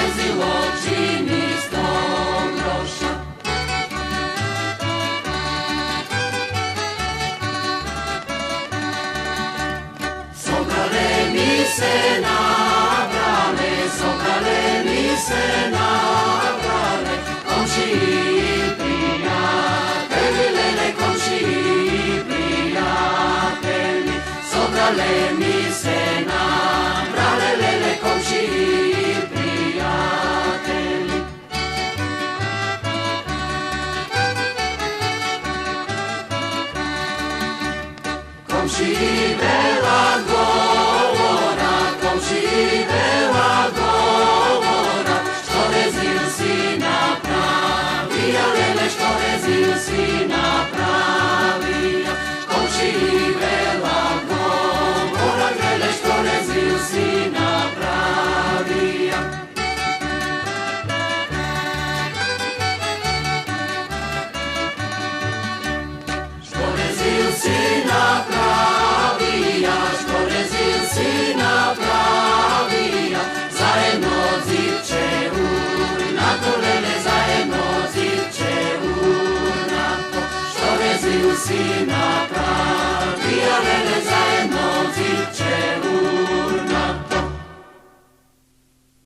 rezilo čini 100 groša. Sobrale mi se nabrale, sobrale mi se nabrale, komšiji i prijatelji, lele komšiji i prijatelji. Sobrale mi se nabrale, lele komšiji i prijatelji. Komšiji vela govora, komšiji vela govora, što rezil si napravija, lele što rezil si napravija. Komšiji vela govora, lele što rezil si napravija. Što rezil si napravija, što rezil si napravija, zajedno zivče na to, lele, zajedno zivče na to. Što rezil si napravija, lele, zajedno